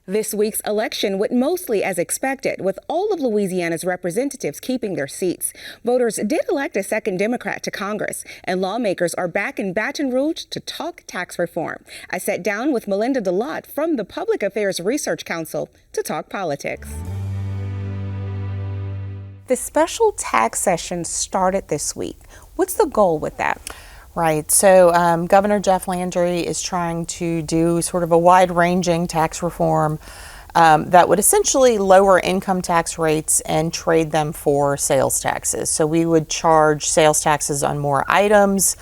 This week's election went mostly as expected, with all of Louisiana's representatives keeping their seats. Voters did elect a second Democrat to Congress, and lawmakers are back in Baton Rouge to talk tax reform. I sat down with Melinda DeLotte from the Public Affairs Research Council to talk politics. The special tax session started this week. What's the goal with that? Right. So Governor Jeff Landry is trying to do sort of a wide-ranging tax reform that would essentially lower income tax rates and trade them for sales taxes. So we would charge sales taxes on more items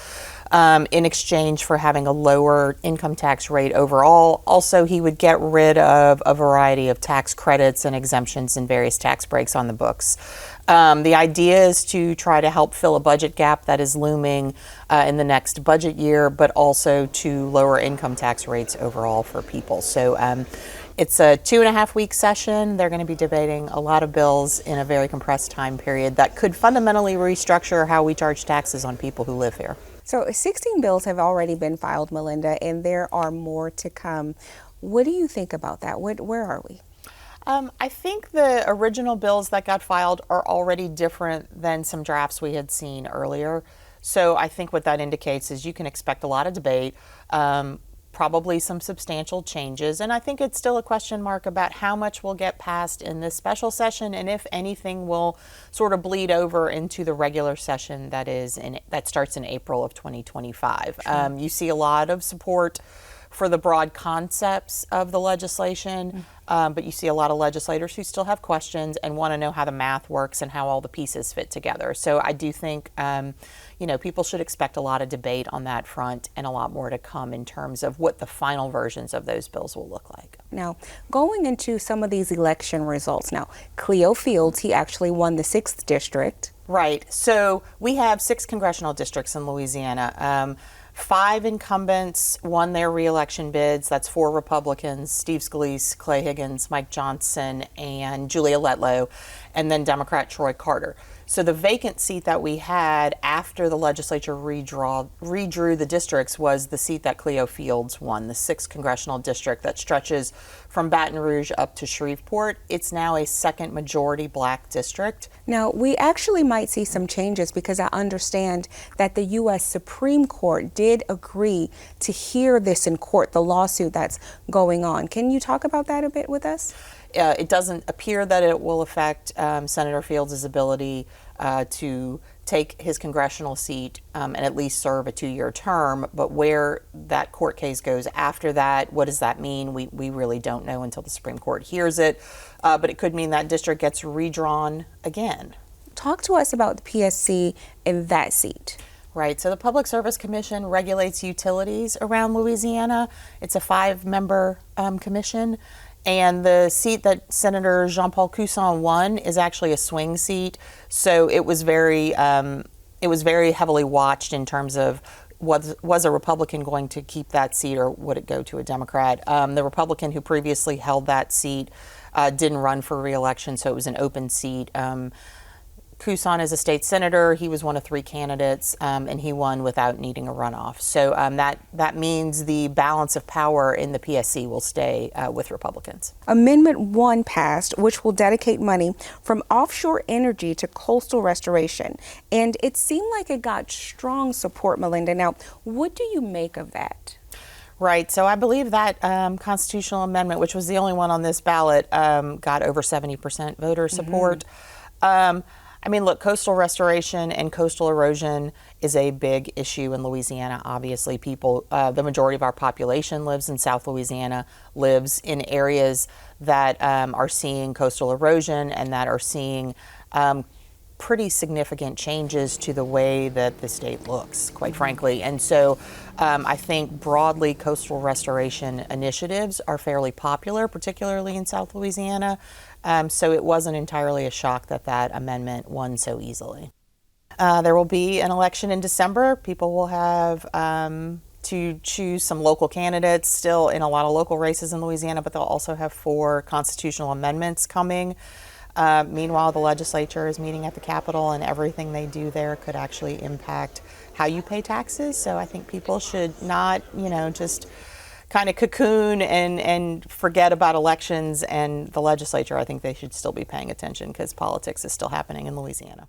in exchange for having a lower income tax rate overall. Also, he would get rid of a variety of tax credits and exemptions and various tax breaks on the books. The idea is to try to help fill a budget gap that is looming in the next budget year, but also to lower income tax rates overall for people. So it's a 2.5-week session. They're going to be debating a lot of bills in a very compressed time period that could fundamentally restructure how we charge taxes on people who live here. So 16 bills have already been filed, Melinda, and there are more to come. What do you think about that? Where are we? I think the original bills that got filed are already different than some drafts we had seen earlier. So I think what that indicates is you can expect a lot of debate, probably some substantial changes. And I think it's still a question mark about how much will get passed in this special session and if anything will sort of bleed over into the regular session that starts in April of 2025. Sure. You see a lot of support for the broad concepts of the legislation, but you see a lot of legislators who still have questions and want to know how the math works and how all the pieces fit together. So I do think, people should expect a lot of debate on that front and a lot more to come in terms of what the final versions of those bills will look like. Now, going into some of these election results, now, Cleo Fields, he actually won the 6th district. Right. So we have 6 congressional districts in Louisiana. 5 incumbents won their re-election bids. That's 4 Republicans: Steve Scalise, Clay Higgins, Mike Johnson, and Julia Letlow, and then Democrat Troy Carter. So the vacant seat that we had after the legislature redrew the districts was the seat that Cleo Fields won, the 6th congressional district that stretches from Baton Rouge up to Shreveport. It's now a second majority black district. Now, we actually might see some changes because I understand that the U.S. Supreme Court did agree to hear this in court, the lawsuit that's going on. Can you talk about that a bit with us? It doesn't appear that it will affect Senator Fields' ability to take his congressional seat and at least serve a 2-year term. But where that court case goes after that, what does that mean? We really don't know until the Supreme Court hears it. But it could mean that district gets redrawn again. Talk to us about the PSC in that seat. Right. So the Public Service Commission regulates utilities around Louisiana. It's a 5-member commission. And the seat that Senator Jean-Paul Cusson won is actually a swing seat. So it was very heavily watched in terms of was a Republican going to keep that seat or would it go to a Democrat? The Republican who previously held that seat didn't run for re-election, so it was an open seat. Cusson is a state senator. He was one of 3 candidates, and he won without needing a runoff. So that means the balance of power in the PSC will stay with Republicans. Amendment 1 passed, which will dedicate money from offshore energy to coastal restoration. And it seemed like it got strong support, Melinda. Now, what do you make of that? Right. So I believe that constitutional amendment, which was the only one on this ballot, got over 70% voter support. Look, coastal restoration and coastal erosion is a big issue in Louisiana. Obviously, the majority of our population lives in South Louisiana, lives in areas that are seeing coastal erosion and that are seeing pretty significant changes to the way that the state looks, quite frankly. And so I think broadly coastal restoration initiatives are fairly popular, particularly in South Louisiana. So it wasn't entirely a shock that amendment won so easily. There will be an election in December. People will have to choose some local candidates still in a lot of local races in Louisiana, but they'll also have 4 constitutional amendments coming. Meanwhile, the legislature is meeting at the Capitol, and everything they do there could actually impact how you pay taxes. So I think people should not, just kind of cocoon and forget about elections and the legislature, I think they should still be paying attention because politics is still happening in Louisiana.